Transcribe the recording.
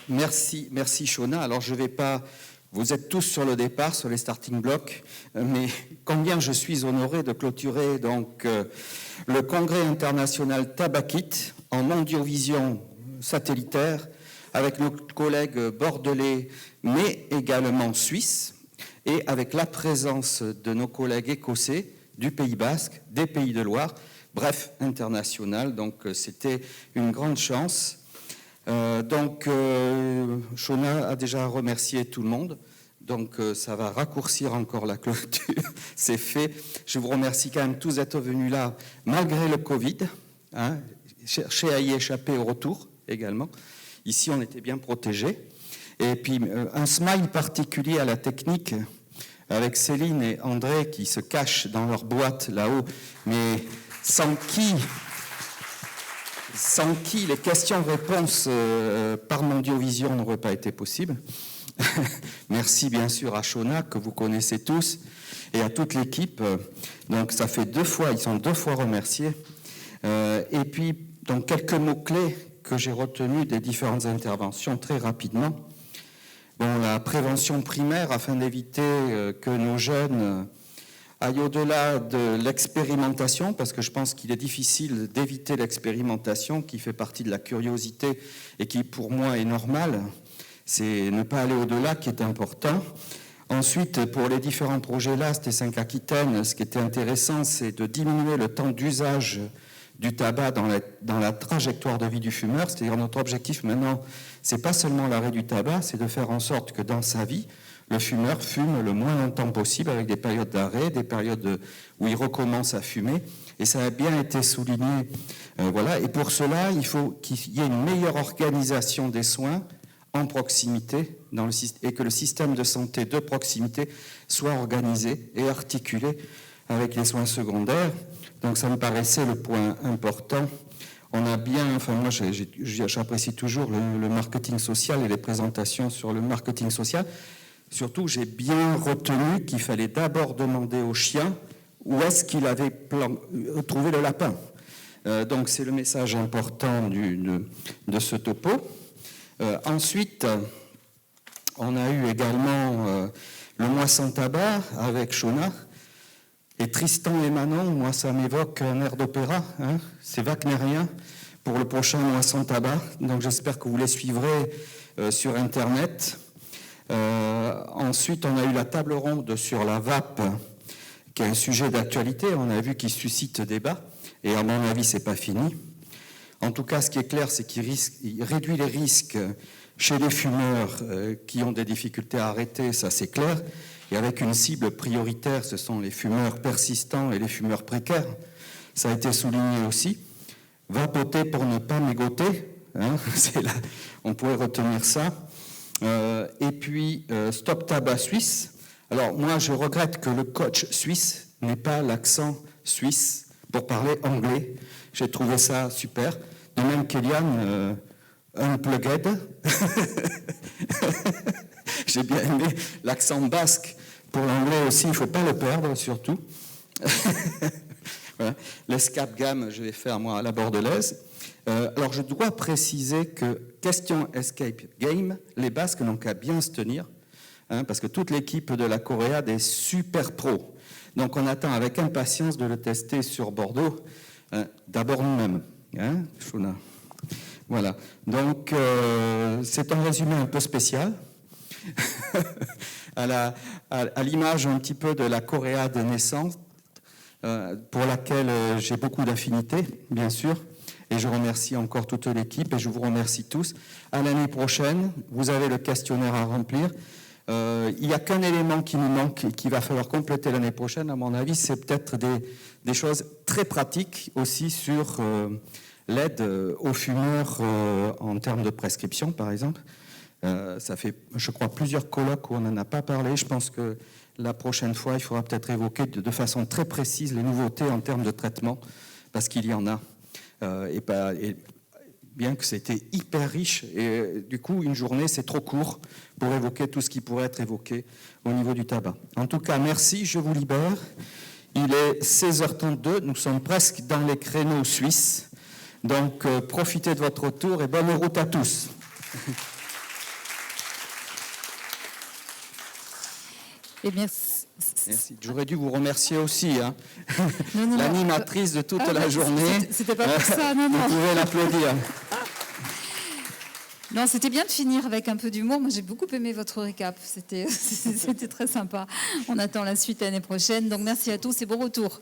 merci Shona. Alors je vais pas, vous êtes tous sur le départ, sur les starting blocks, mais combien je suis honoré de clôturer donc le congrès international Tabakit en audiovision satellitaire avec nos collègues bordelais, mais également suisses, et avec la présence de nos collègues écossais, du Pays Basque, des Pays de Loire, bref, international. Donc c'était une grande chance. Shona a déjà remercié tout le monde, donc ça va raccourcir encore la clôture, c'est fait. Je vous remercie quand même tous d'être venus là, malgré le Covid, hein, chercher à y échapper au retour également. Ici, on était bien protégés. Et puis, un smile particulier à la technique, avec Céline et André qui se cachent dans leur boîte là-haut, mais sans qui les questions-réponses par Mondiovision n'auraient pas été possibles. Merci bien sûr à Shona, que vous connaissez tous, et à toute l'équipe. Donc ça fait 2 fois, ils sont 2 fois remerciés. Et puis, donc quelques mots-clés que j'ai retenus des différentes interventions très rapidement. Bon, la prévention primaire, afin d'éviter que nos jeunes aille au-delà de l'expérimentation, parce que je pense qu'il est difficile d'éviter l'expérimentation qui fait partie de la curiosité et qui, pour moi, est normale. C'est ne pas aller au-delà qui est important. Ensuite, pour les différents projets LAST et 5 Aquitaine, ce qui était intéressant, c'est de diminuer le temps d'usage du tabac dans la trajectoire de vie du fumeur. C'est-à-dire notre objectif maintenant, c'est pas seulement l'arrêt du tabac, c'est de faire en sorte que dans sa vie, le fumeur fume le moins longtemps possible, avec des périodes d'arrêt, des périodes où il recommence à fumer. Et ça a bien été souligné. Voilà. Et pour cela, il faut qu'il y ait une meilleure organisation des soins en proximité et que le système de santé de proximité soit organisé et articulé avec les soins secondaires. Donc ça me paraissait le point important. On a bien, enfin moi j'apprécie toujours le marketing social et les présentations sur le marketing social. Surtout, j'ai bien retenu qu'il fallait d'abord demander au chien où est-ce qu'il avait trouvé le lapin. Donc, c'est le message important de ce topo. Ensuite, on a eu également le mois sans tabac avec Shona. Et Tristan et Manon, moi, ça m'évoque un air d'opéra. Hein, c'est wagnérien pour le prochain mois sans tabac. Donc, j'espère que vous les suivrez sur Internet. Ensuite, on a eu la table ronde sur la vape, qui est un sujet d'actualité. On a vu qu'il suscite débat, et à mon avis, c'est pas fini. En tout cas, ce qui est clair, c'est qu'il réduit les risques chez les fumeurs qui ont des difficultés à arrêter, ça c'est clair. Et avec une cible prioritaire, ce sont les fumeurs persistants et les fumeurs précaires. Ça a été souligné aussi. Vapoter pour ne pas mégoter, hein, on pourrait retenir ça. Et puis, Stop Tabac Suisse. Alors, moi, je regrette que le coach suisse n'ait pas l'accent suisse pour parler anglais. J'ai trouvé ça super. De même qu'Eliane, Unplugged. J'ai bien aimé l'accent basque. Pour l'anglais aussi, il ne faut pas le perdre, surtout. Voilà. L'escape gamme, je vais faire, moi, à la bordelaise. Alors, je dois préciser que question escape game, les Basques n'ont qu'à bien se tenir, hein, parce que toute l'équipe de la Corée a des super pros. Donc, on attend avec impatience de le tester sur Bordeaux, hein, d'abord nous-mêmes. Hein, Shona. Voilà. Donc, c'est un résumé un peu spécial, à l'image un petit peu de la Corée de naissance, pour laquelle j'ai beaucoup d'affinités, bien sûr. Et je remercie encore toute l'équipe et je vous remercie tous. À l'année prochaine, vous avez le questionnaire à remplir. Il n'y a qu'un élément qui nous manque et qu'il va falloir compléter l'année prochaine, à mon avis, c'est peut-être des choses très pratiques aussi sur l'aide aux fumeurs en termes de prescription, par exemple. Ça fait, je crois, plusieurs colloques où on n'en a pas parlé. Je pense que la prochaine fois, il faudra peut-être évoquer de façon très précise les nouveautés en termes de traitement, parce qu'il y en a. Et bien que c'était hyper riche, et du coup, une journée, c'est trop court pour évoquer tout ce qui pourrait être évoqué au niveau du tabac. En tout cas, merci, je vous libère. Il est 16h32, nous sommes presque dans les créneaux suisses. Donc, profitez de votre tour et bonne route à tous. Eh bien, merci. J'aurais dû vous remercier aussi, hein. Non, L'animatrice de toute la journée. C'était pas pour ça, non. Vous pouvez l'applaudir. Non, c'était bien de finir avec un peu d'humour. Moi, j'ai beaucoup aimé votre récap. C'était très sympa. On attend la suite l'année prochaine. Donc, merci à tous et bon retour.